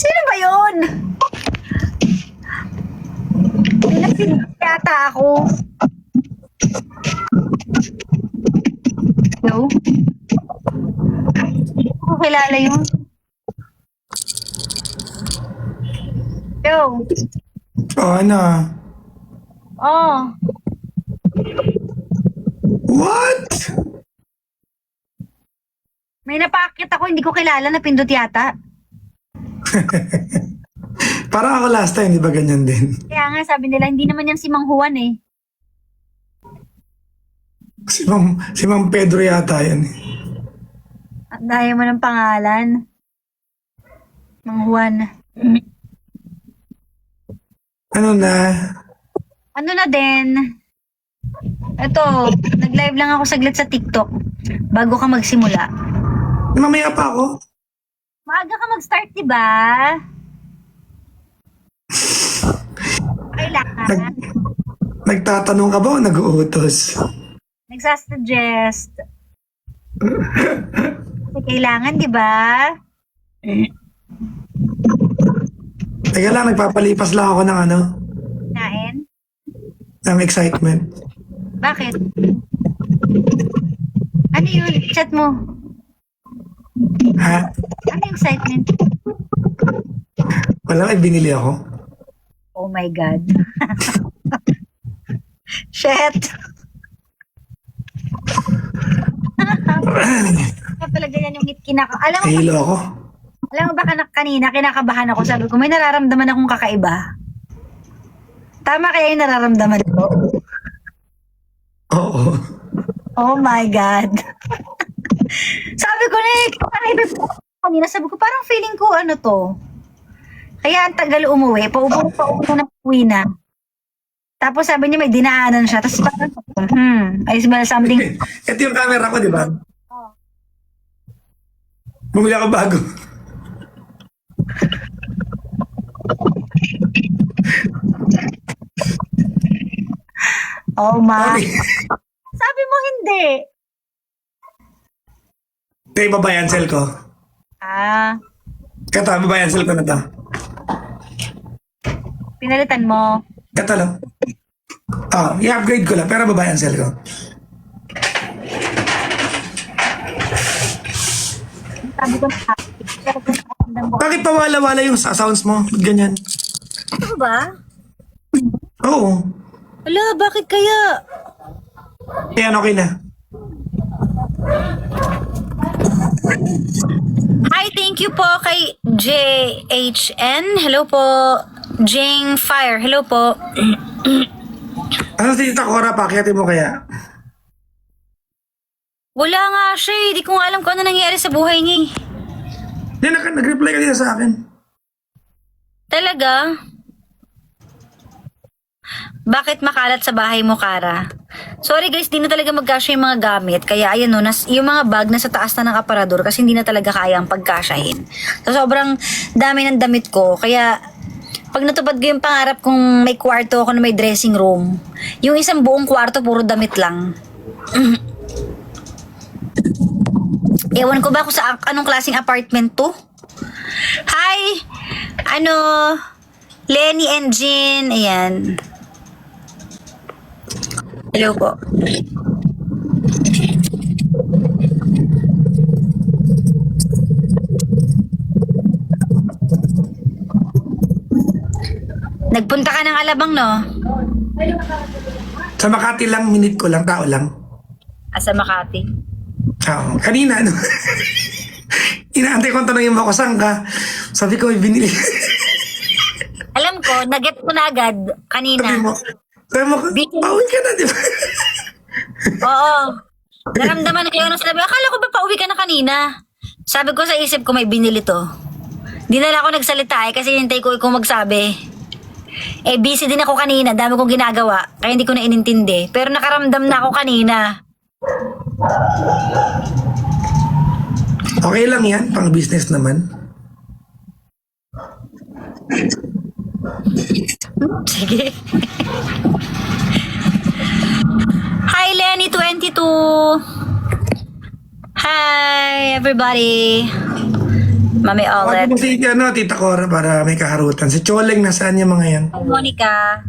Sino ba yun? Pinapinit yata ako. No? Hindi ko kilala yun. Yo. Oh, ano? Oh. What? May napakit ako, hindi ko kilala na pindot yata. Parang ako last time, di ba ganyan din? Kaya nga sabi nila, hindi naman yan si Mang Juan eh. Si Mang Pedro yata yan. Ang daya mo ng pangalan. Mang Juan. Ano na? Ano na din? Ito, nag-live lang ako saglit sa TikTok bago ka magsimula. Mamaya pa ako. Maaga ka mag-start, di ba? Kailangan. Nagtatanong ka ba o nag-uutos? Nagsasuggest. Kasi kailangan, di ba? Teka lang, nagpapalipas lang ako ng ano, Nain? ng excitement. Bakit? Ano yun? Chat mo. Ha? Ano yung excitement? Wala, may binili ako. Oh my God. Shit. Talaga yan yung alam mo, Nahilo ako. alam mo ba kanina kinakabahan ako, sabi ko may nararamdaman akong kakaiba. Tama kaya yung nararamdaman ko? Oo. Oh my God. Sabi ko na kanina, sabi ko parang feeling ko ano to. Kaya ang tagal umuwi, paupo na uwi na. Tapos sabi niya may dinaanan siya. Tapos parang, I smell something. Ito yung camera ko, di ba? Bumili ako bago. Oh my. Sorry. Sabi mo hindi. Ito yung babayan cell ko. Ah, Kata, babayan cell ko na to. pinalitan mo. Kata lang. I-upgrade ko lang, pero babayan cell ko. Sabi ko na, pero kung nakaramdam ko. Bakit pawala-wala yung sounds mo? Ba't ganyan? Ano ba? Oo. Ala, bakit kaya? Ayan, okay na. Hi, thank you po kay JHN. Hello po. Jing Fire. Hello po. Ano si Tita Cora, pakiatin mo kaya? Wala nga siya eh. Di ko nga alam kung ano nangyari sa buhay niya eh. Hindi, nag-reply ka din sa akin. Talaga? Bakit makalat sa bahay mo, Kara? Sorry guys, di na talaga magkasya yung mga gamit. Kaya ayun no, yung mga bag nasa taas na ng aparador kasi hindi na talaga kaya ang pagkasyahin. So sobrang dami ng damit ko. Kaya pag natupad ko yung pangarap kong may kwarto ako na may dressing room, yung isang buong kwarto puro damit lang. Ewan ko ba kung sa anong klaseng apartment to? Hi! Lenny and Jean. Ayan. Hello po. Nagpunta ka ng Alabang, no? Sa Makati lang, minute ko lang, tao lang. Sa Makati. Oo. Kanina, ano? Inaantay ko tanongin mo ako, saan ka? Sabi ko, may binili. Alam ko, nag-get ko na agad kanina. Sabi mo, pauwi ka na, di ba? Oo. Naramdaman ko yung sabi. Akala ko ba pauwi ka na kanina? Sabi ko sa isip ko may binili to. Di na lang ako nagsalita kasi hintay ko ikaw magsabi. Busy din ako kanina. Dami kong ginagawa. Kaya hindi ko na inintindi. Pero nakaramdam na ako kanina. Okay lang yan, pang business naman. Sige. Hi, Lenny22. Hi, everybody. Mami Tawagin Olet. mo si Tita Cora para may kaharutan. Si Choleng, nasaan yung mga yan? Monica.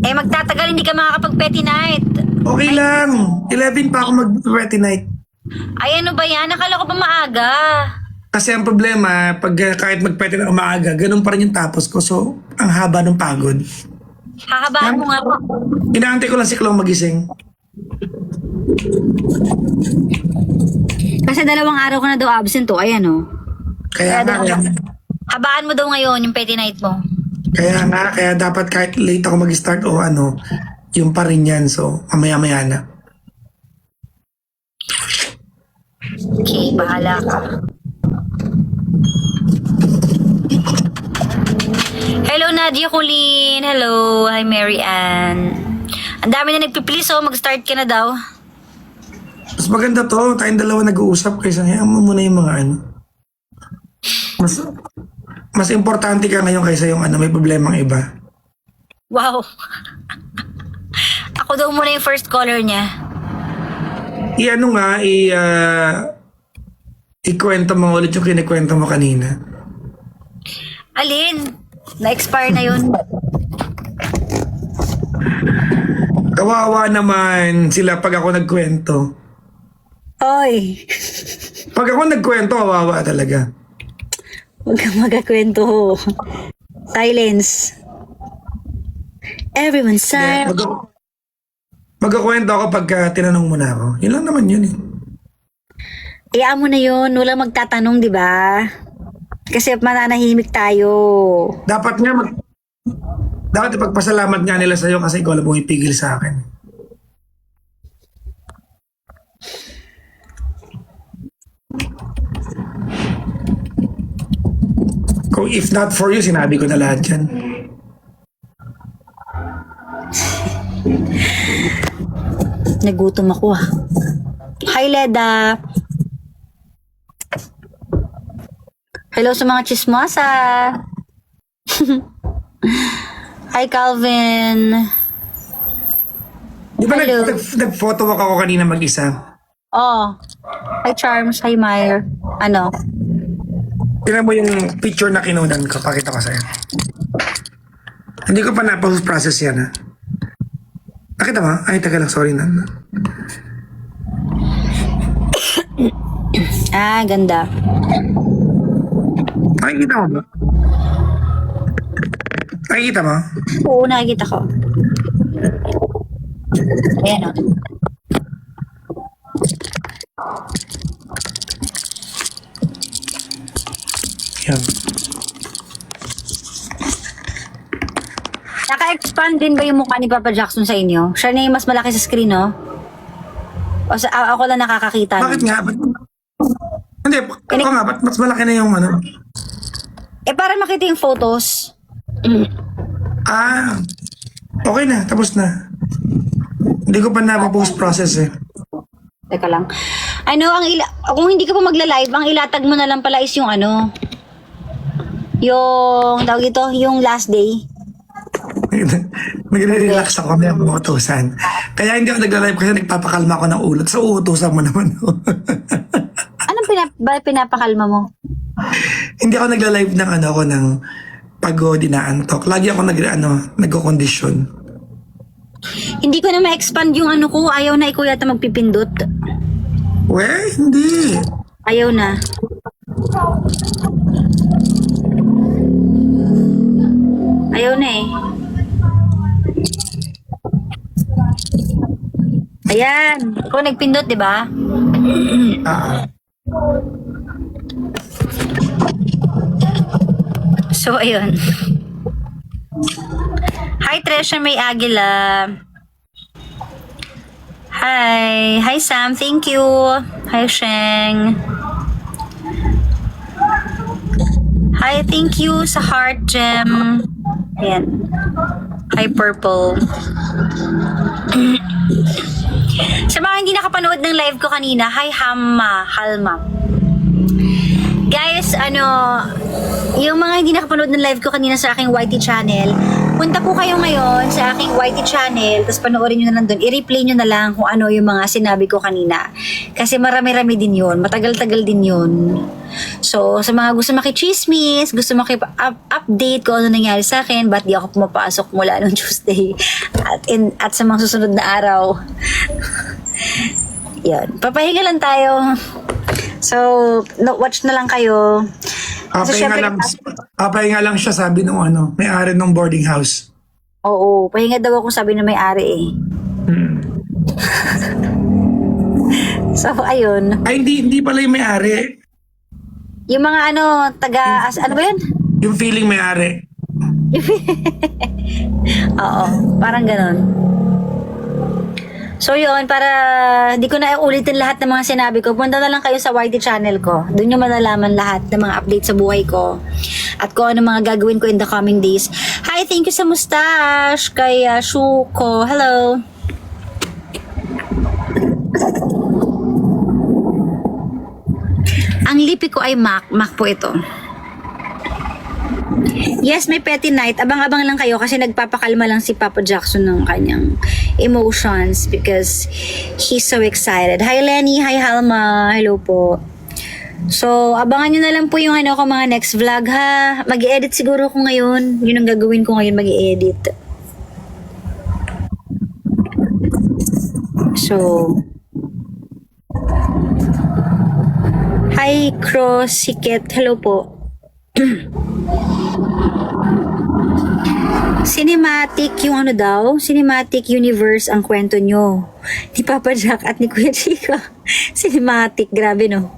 Eh, magtatagal, hindi ka makakapag-petty night. Okay lang. 11 pa ako mag-Pretty Night. Ay, ano ba yan? Akala ko pa maaga. Kasi ang problema, pag kahit mag-Pretty na umaaga, ganun pa rin yung tapos ko. So, ang haba ng pagod. Hahabaan mo nga po. Inaantay ko lang si Chloe magising. Kasi 2 araw ka na daw absent, oh. Ayan, oh. Kaya nga, Habaan mo daw ngayon yung petty night mo. kaya dapat kahit late ako mag-start o yung pa rin yan. So, mamaya-maya na. Okay, bahala ka. Hello, Nadia Colleen. Hello. Hi, Mary Ann. Ang dami na nagpiplease, oh. Mag-start ka na daw. Mas maganda to, tayong dalawa nag-uusap kaysa hayaan mo muna yung mga Mas importante ka ngayon kaysa yung may problemang iba. Wow. Ako daw muna yung first caller niya. Ikwento mo ulit yung kinikwento mo kanina. Alin? Na-expire na yun. Kawawa naman sila pag ako nagkwento. Oy. Pag ako nagkwento, kawawa talaga. Huwag kang magkakwento. Silence. Everyone silent. Magkakwento ako pag tinanong mo na ako. Yun lang naman yun eh. Iyaan mo na yun. Walang magtatanong, di ba? Kasi mananahimik tayo. Dapat ipagpasalamat nga nila sa'yo kasi ikaw lang bumipigil sa akin. Kung if not for you, sinabi ko na lahat yan. Nagutom ako ah. Hi, Leda. Hello sa mga chismosa. Hi, Calvin. Di ba Hello. nag-photo walk ako kanina mag-isa? Oh. Hi, Charms. Hi, Meyer. Ano? Tingnan mo yung picture na kinunan ko. Pakita ko sa'yo. Hindi ko pa na-process yan, ha? Nakita mo? Ay, taga lang. Sorry na. Ah, ganda. Nakikita mo ba? Nakikita mo? Oo, nakikita ko. Ayan o. Yan. Naka-expand din ba yung mukha ni Papa Jackson sa inyo? Siya na yung mas malaki sa screen, no? O sa, ako lang nakakakita. Bakit nga? Hindi, ako nga. Ba't mas malaki na yung Eh, para makita yung photos. Okay na. Tapos na. Hindi ko pa na-post process eh. Teka lang. Kung hindi ka pa magla-live, ang ilatag mo na lang pala is yung yung, tawag ito, yung last day. Nagre-relax ako may utusan. Kaya hindi ako nagla-live kasi nagpapakalma ako ng ulo. So, uutusan mo naman. Anong pinapakalma mo? Hindi ako nagla-live ng ako ng pagod, inaantok. Lagi ako nagko-condition. Hindi ko na ma-expand yung ko. Ayaw na ikaw yata magpipindot. Hindi. Ayaw na. Ayaw na eh. Ayan. Ikaw nagpindot, di ba? So, ayun. Hi, Tresha May Aguila. Hi. Hi, Sam. Thank you. Hi, Sheng. Hi, thank you sa Heart Gem. Ayan. Hi, Purple. Sa mga hindi nakapanood ng live ko kanina, hi, Halma. Guys, yung mga hindi nakapanood ng live ko kanina sa aking YT channel, punta po kayo ngayon sa aking YT channel, tapos panoorin nyo na lang doon, i-replay nyo na lang kung ano yung mga sinabi ko kanina. Kasi marami-rami din yun, matagal-tagal din yun. So, sa mga gusto makichismis, gusto update kung ano nangyari sa akin, ba't di ako pumapasok mula nung Tuesday at sa mga susunod na araw. Yun, papahinga lang tayo. So, watch na lang kayo. Papahinga lang siya, sabi nung may-ari ng boarding house. Oo, pahinga daw ako, sabi na may-ari eh. So, ayun. Ay, hindi pala yung may-ari. Yung mga ano ba yun? Yung feeling may-ari. Oo, parang ganon. So yun, para di ko na ulitin lahat ng mga sinabi ko, punta na lang kayo sa YT channel ko. Doon nyo malalaman lahat ng mga updates sa buhay ko at kung ano mga gagawin ko in the coming days. Hi, thank you sa mustache kay Shuko. Hello. Ang lipi ko ay MAC po ito. Yes, may petty night. Abang-abang lang kayo kasi nagpapakalma lang si Papa Jackson ng kanyang emotions because he's so excited. Hi Lenny, hi Halma, hello po. So, abangan nyo na lang po yung ko mga next vlog ha. Mag-i-edit siguro ko ngayon. Yun ang gagawin ko ngayon, mag-i-edit. So, hi Crossyket, hello po. Cinematic yung Cinematic Universe ang kwento nyo ni Papa Jack at ni Kuya Chico. Cinematic, grabe no.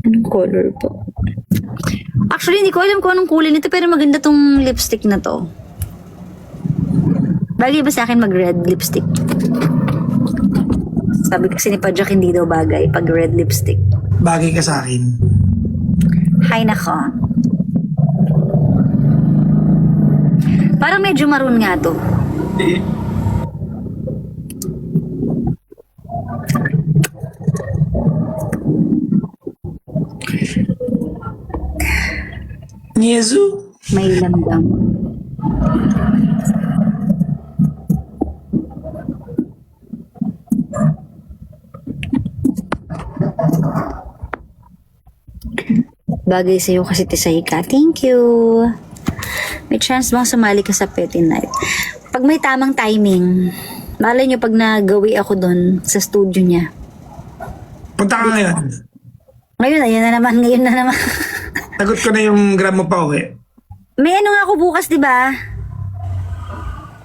Anong color po? Actually, hindi ko alam kung anong kulay nito pero maganda tong lipstick na to. Bagay ba sa akin mag-red lipstick? Sabi kasi ni Pa Jack hindi daw bagay pag red lipstick. Bagay ka sa akin. Hay nako. Parang medyo maroon nga to. Niezu? May lamdam. Bagay sa'yo kasi tisay ka. Thank you. May chance bang sumali ka sa petty night? Pag may tamang timing, malay nyo pag nagawi ako doon sa studio niya. Punta ka ngayon. Ngayon na naman. Sagot ko na yung grab mo pa uwi. May nga ako bukas, di ba?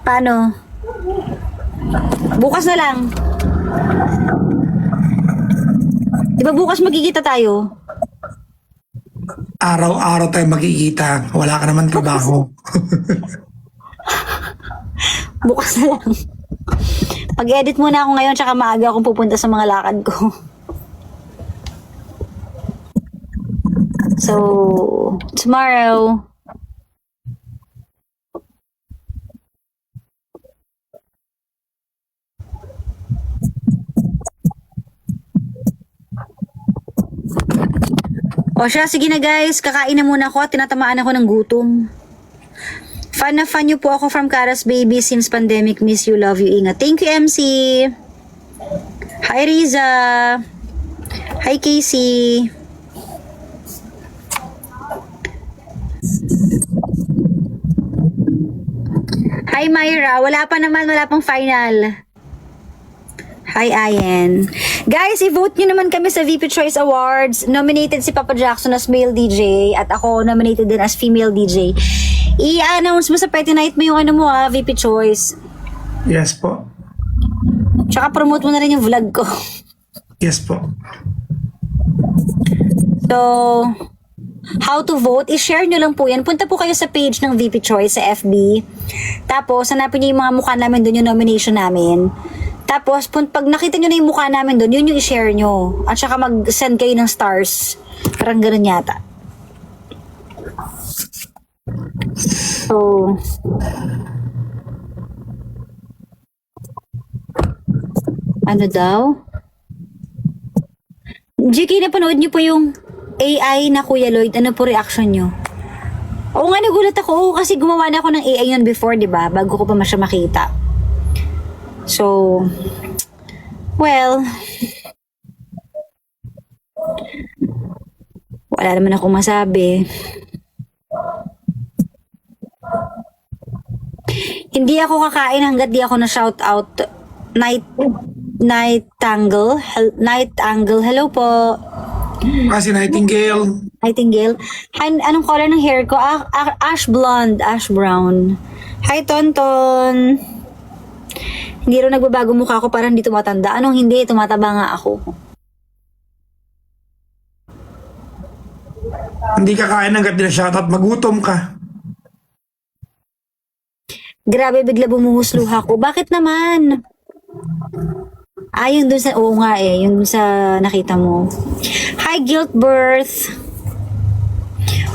Paano? Bukas na lang. Di ba bukas magkikita tayo? Araw-araw tayo magkikita. Wala ka naman trabaho. Bukas na lang. Pag-edit muna ako ngayon tsaka maaga akong pupunta sa mga lakad ko. So, tomorrow. O siya, sige na guys, kakain na muna ako at tinatamaan ako ng gutom. Fan na fan niyo po ako from Karas Baby since pandemic. Miss you, love you, Inga. Thank you, MC. Hi, Riza. Hi, Casey. Hi, Myra. Wala pang final. Hi, Ayen. Guys, i-vote nyo naman kami sa VP Choice Awards. Nominated si Papa Jackson as male DJ at ako nominated din as female DJ. I-announce mo sa Petty Night mo yung VP Choice. Yes po. Tsaka promote mo na rin yung vlog ko. Yes po. So, how to vote? I-share nyo lang po yan. Punta po kayo sa page ng VP Choice sa FB. Tapos, hanapin nyo yung mga mukha namin doon, yung nomination namin. Tapos, pag nakita nyo na yung mukha namin doon, yun yung i-share nyo. At saka mag-send kayo ng stars. Parang ganun yata. So, ano daw? GK, napanood nyo po yung AI na Kuya Lloyd. Ano po reaction nyo? Oo nga, nagulat ako kasi gumawa na ako ng AI yun before, di ba? Bago ko pa siya makita. So, well, wala naman akong masabi. Hindi ako kakain hanggat di ako na shout out. Night Angle. Hello po. Kasi Nightingale. Nightingale. Anong color ng hair ko? Ash blonde, ash brown. Hi, Tonton. Hindi rin nagbabago mukha ko, parang hindi tumatanda. Anong hindi? Tumataba nga ako. Hindi ka kain hanggat di na shoutout. Magutom ka. Grabe, bigla bumuhos luha ko. Bakit naman? Yung dun sa, oo nga yung dun sa nakita mo. Hi, Guilt Birth.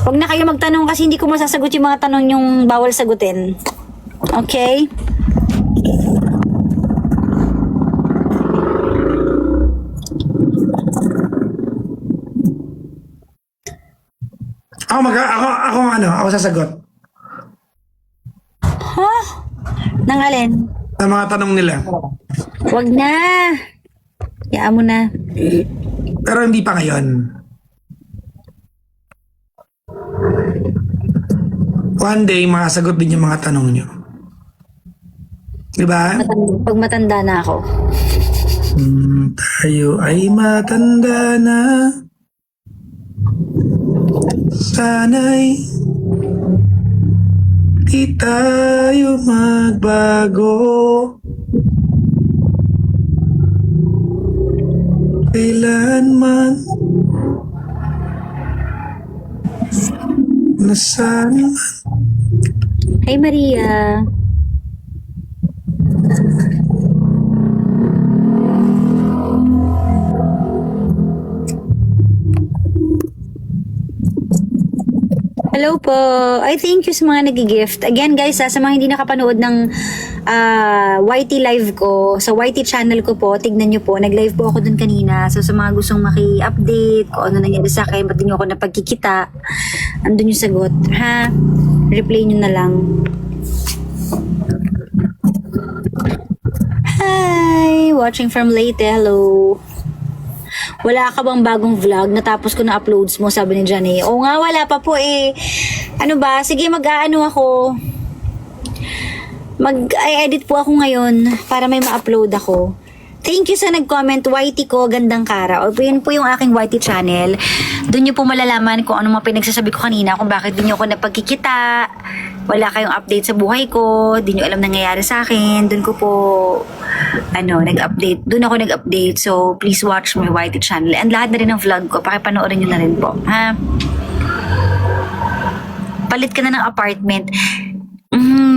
Huwag na kayo magtanong kasi hindi ko masasagot yung mga tanong yung bawal sagutin. Okay? Ako sasagot. Huh? Nang alin? Sa mga tanong nila. Huwag na. Yaan mo na. Pero hindi pa ngayon. One day, makasagot din yung mga tanong nyo. Diba? Pag matanda na ako. Tayo ay matanda na. Sana'y di tayo magbago. Kailanman nasaan. Hey, Maria. Hello po. I thank you sa mga nag-gift. Again guys, sa mga hindi nakapanood ng YT live ko, sa YT channel ko po, tignan nyo po, nag-live po ako dun kanina. So sa mga gustong maki-update, kung ano nangyari sa akin, ba't di nyo ako napagkikita, andun yung sagot. Ha? Replay nyo na lang. Hi! Watching from Leyte. Hello. Wala ka bang bagong vlog? Natapos ko na uploads mo, sabi ni Johnny. Oo nga, wala pa po eh. Ano ba? Sige, mag-aano ako. Mag-edit po ako ngayon para may ma-upload ako. Thank you sa nag-comment, YT ko, gandang Kara. O yun po yung aking YT channel. Doon nyo po malalaman kung ano mga pinagsasabi ko kanina, kung bakit di nyo ako napagkikita, wala kayong update sa buhay ko, di nyo alam nangyayari sa akin. Doon ko po, nag-update. Doon ako nag-update. So, please watch my YT channel. And lahat na rin ng vlog ko, pakipanoorin nyo na rin po. Ha? Palit ka na ng apartment.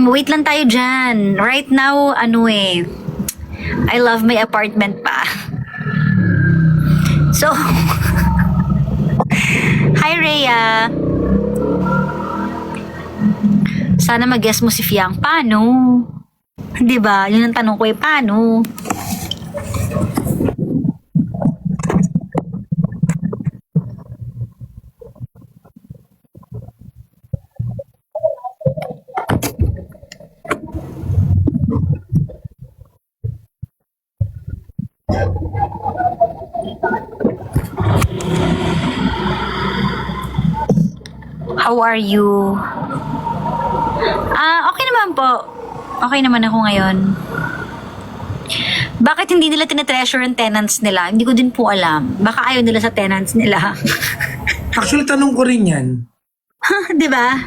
Wait lang tayo dyan. Right now, I love my apartment pa. So, hi Rhea. Sana mag-guess mo si Fiang. Paano? Diba? Yun ang tanong ko paano? How are you? Okay naman po. Okay naman ako ngayon. Bakit hindi nila tinetreasure ang tenants nila? Hindi ko din po alam. Baka ayaw nila sa tenants nila. Actually, tanong ko rin yan. Di ba?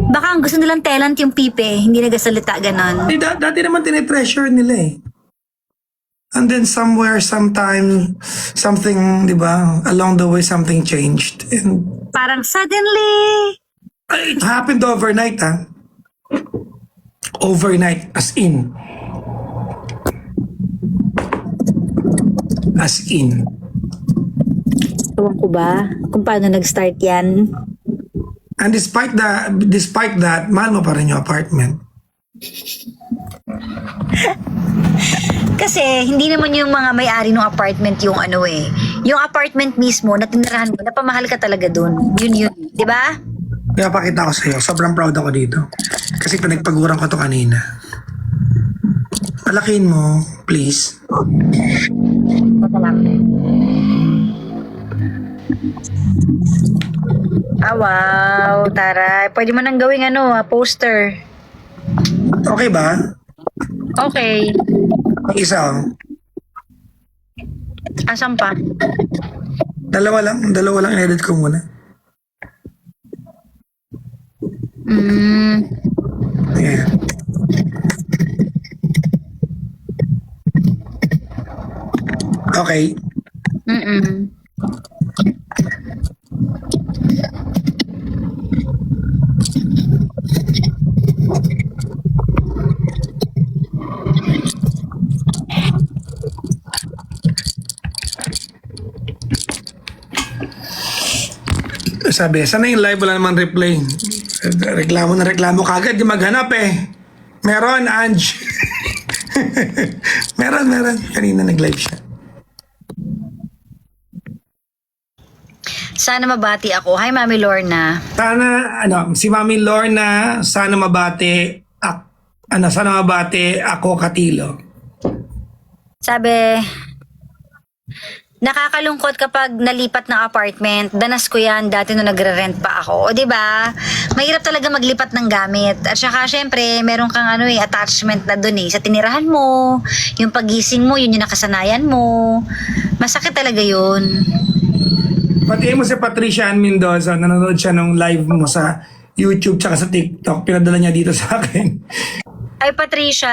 Baka ang gusto nilang tenant yung pipe, hindi nagasalita ganon. Dati naman tinetreasure nila eh. And then somewhere, sometime, something, di ba, along the way, something changed. And Parang suddenly, it happened overnight, ha? Overnight, as in. As in. ewan ko ba kung paano nag-start yan. And despite that, mahal mo pa rin yung apartment. Kasi hindi naman yung mga may-ari ng apartment yung yung apartment mismo na tinirahan mo, napamahal ka talaga dun. Yun, di ba? Kaya pakita ko sa'yo, sobrang proud ako dito. Kasi pinagpaguran ko to kanina. Palakihin mo, please. Ah, wow, taray. Pwede mo nang gawing poster. Okay ba? Okay. Ang isa, oh. Asan pa? Dalawa lang in-edit ko muna. Ayan. Okay. Mm-mm. Sabi, sana yung live wala naman replay. Reklamo na reklamo kagad, di maghanap eh. Meron, Ange. meron. Kanina nag-live siya. Sana mabati ako. Hi, Mami Lorna. Sana, si Mami Lorna, sana mabati, sana mabati ako, Katilo. Sabi, nakakalungkot kapag nalipat ng apartment. Danas ko yan dati nung nagre-rent pa ako. O, diba? Mahirap talaga maglipat ng gamit. At saka, syempre, meron kang attachment na dun sa tinirahan mo, yung pagising mo, yun yung nakasanayan mo. Masakit talaga yun. Patiin mo si Patricia Ann Mendoza, nanonood siya nung live mo sa YouTube tsaka sa TikTok. Pinadala niya dito sa akin. Ay, Patricia.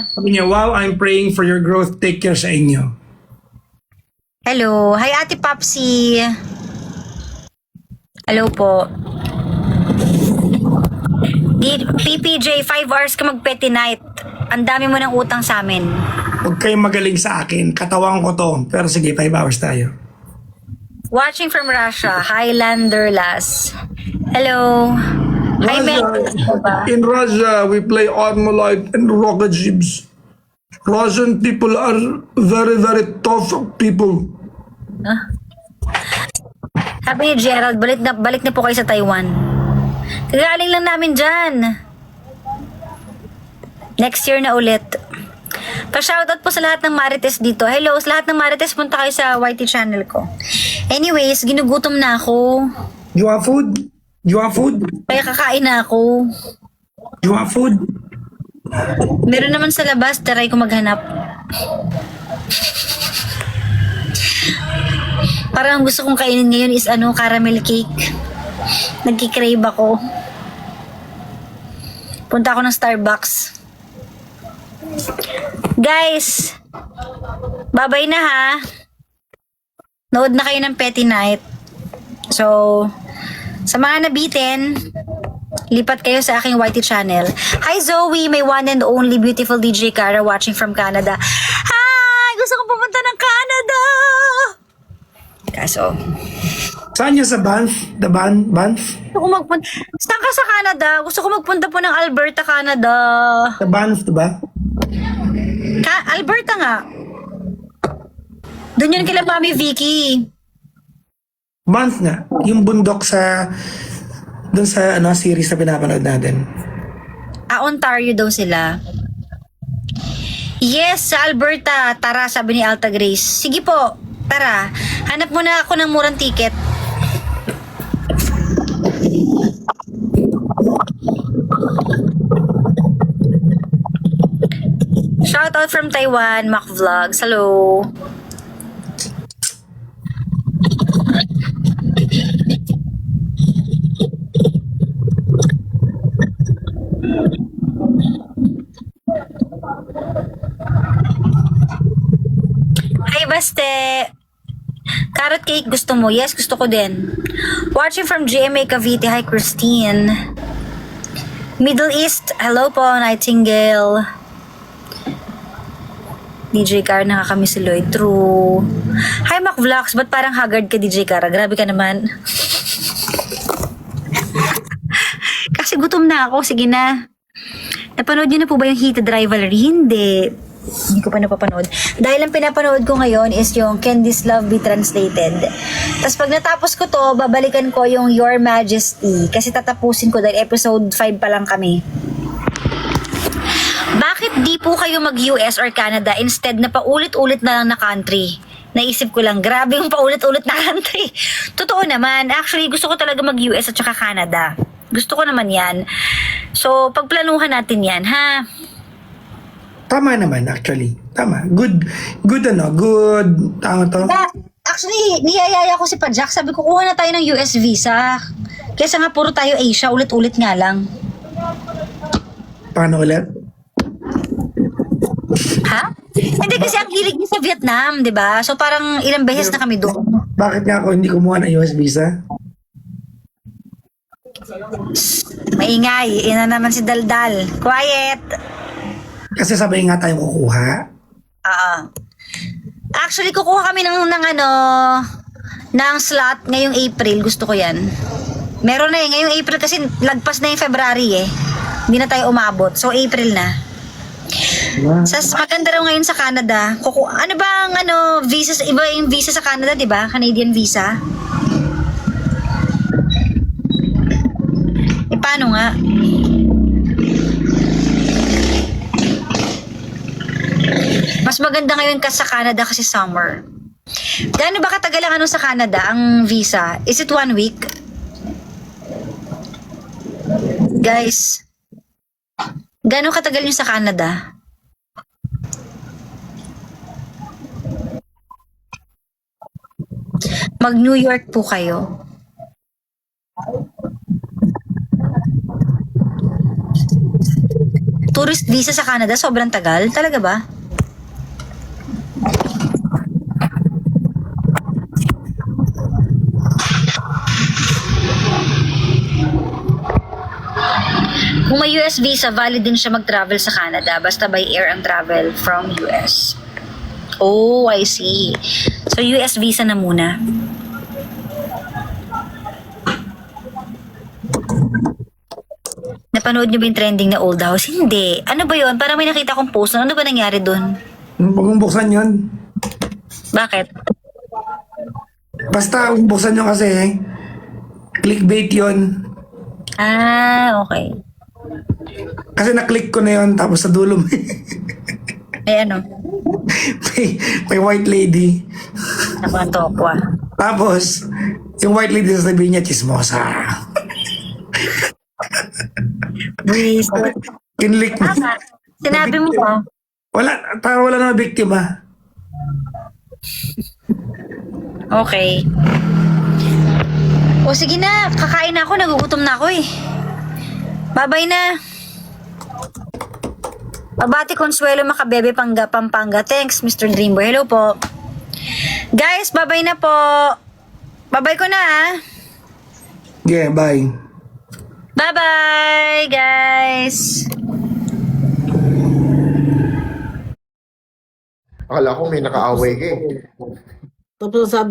Sabi niya, wow, I'm praying for your growth. Take care sa inyo. Hello. Hi, Ate Popsi. Hello po. PPJ, 5 hours ka mag-petty night. Ang dami mo ng utang sa amin. Huwag kayong magaling sa akin. Katawan ko to. Pero sige, 5 hours tayo. Watching from Russia, Highlander Lass. Hello. Hi, Mel. In Russia, we play Armalite and rocket ships. Russian people are very, very tough people. Sabi ni Gerald, balik na po kayo sa Taiwan. Kagaling lang namin dyan. Next year na ulit. Pa-shoutout po sa lahat ng Marites dito. Hello, sa lahat ng Marites, punta kayo sa YT channel ko. Anyways, ginugutom na ako. You want food? You want food? Kaya kakain na ako. You want food? Meron naman sa labas, try ko maghanap. Parang ang gusto kong kainin ngayon is caramel cake. Nagkikrave ako. Punta ako ng Starbucks. Guys, babay na ha. Nood na kayo ng Petty Night. So, sa mga nabitin, lipat kayo sa aking YT channel. Hi Zoe, my one and only beautiful DJ Cara watching from Canada. Hi! Gusto kong pumunta ng Canada! Kaso, Saan niya sa Banff? The Banff? gusto ko magpunta. Saan ka sa Canada? Gusto ko magpunta po ng Alberta, Canada. Sa Banff, diba? Alberta nga. Doon yun kila Mami Vicky. Banff nga. Yung bundok sa... Doon sa series na pinapanood natin. Ontario daw sila. Yes, sa Alberta. Tara, sabi ni Alta Grace. Sige po, tara. Hanap muna ako ng murang ticket. Shout out from Taiwan, Mac Vlogs. Hello. Hi, Baste. Carrot cake gusto mo? Yes, gusto ko din. Watching from GMA Cavite. Hi, Christine. Middle East. Hello po, Nightingale. DJ Car, nakakamiss si Lloyd. True. Hi, Mac Vlogs. Ba't parang haggard ka, DJ Car? Grabe ka naman. Kasi gutom na ako. Sige na. Napanood niyo na po ba yung Heated Rivalry? Hindi. Hindi ko pa napapanood. Dahil ang pinapanood ko ngayon is yung Can This Love Be Translated. Tapos pag natapos ko to, babalikan ko yung Your Majesty. Kasi tatapusin ko dahil episode 5 pa lang kami. Bakit di po kayo mag-US or Canada instead na paulit-ulit na lang na country? Naisip ko lang, grabe yung paulit-ulit na country. Totoo naman. Actually, gusto ko talaga mag-US at saka Canada. Gusto ko naman yan. So, pagplanuhan natin yan, ha? Tama naman, actually. Tama. Good, tama to. Actually, niyayaya ko si Pajak. Sabi ko, kuha na tayo ng US visa. Kesa nga puro tayo Asia, ulit-ulit nga lang. Paano ulit? Ha? Hindi kasi ang hilig niya sa Vietnam, di ba? So parang ilang beses na kami doon. Bakit nga ako hindi kumuha ng US visa? Maingay, ina naman si Daldal. Quiet. Kasi sabay nga tayo kukuha. Actually, kukuha kami ng slot ngayong April. Gusto ko yan. Meron na ngayong April kasi lagpas na yung February Hindi na tayo umabot. So, April na. Maganda raw ngayon sa Canada. Ano ba ang visa? Iba yung visa sa Canada, di ba? Canadian visa. Paano nga? Mas maganda ngayon sa Canada kasi summer. Gaano ba katagal ang sa Canada, ang visa? Is it 1 week? Guys, gaano katagal nyo sa Canada? Mag-New York po kayo. Tourist visa sa Canada, sobrang tagal? Talaga ba? Kung may US visa, valid din siya mag-travel sa Canada basta by air ang travel from US. Oh, I see. So, US visa na muna. Napanood niyo ba yung trending na Old House? Hindi. Ano ba yun? Parang may nakita kong post. Ano ba nangyari dun? Huwag mong buksan yun. Bakit? Basta kung buksan nyo kasi, clickbait yun. Ah, okay. Kasi na-click ko na yun, tapos sa dulo Ay, ano? may white lady. Nakatokwa. Tapos, yung white lady sasabihin niya, chismosa. Please. Kinlik mo. Tama. Sinabi mo ba? Wala na biktima. Okay. O sige na, kakain na ako, nagugutom na ako Bye-bye na. Babati Consuelo Makabebe Pampanga. Thanks, Mr. Dreamboy. Hello po. Guys, bye-bye na po. Bye-bye ko na Yeah, bye. Bye-bye, guys. Akala ko may nakaaway ka eh. Tapos sabi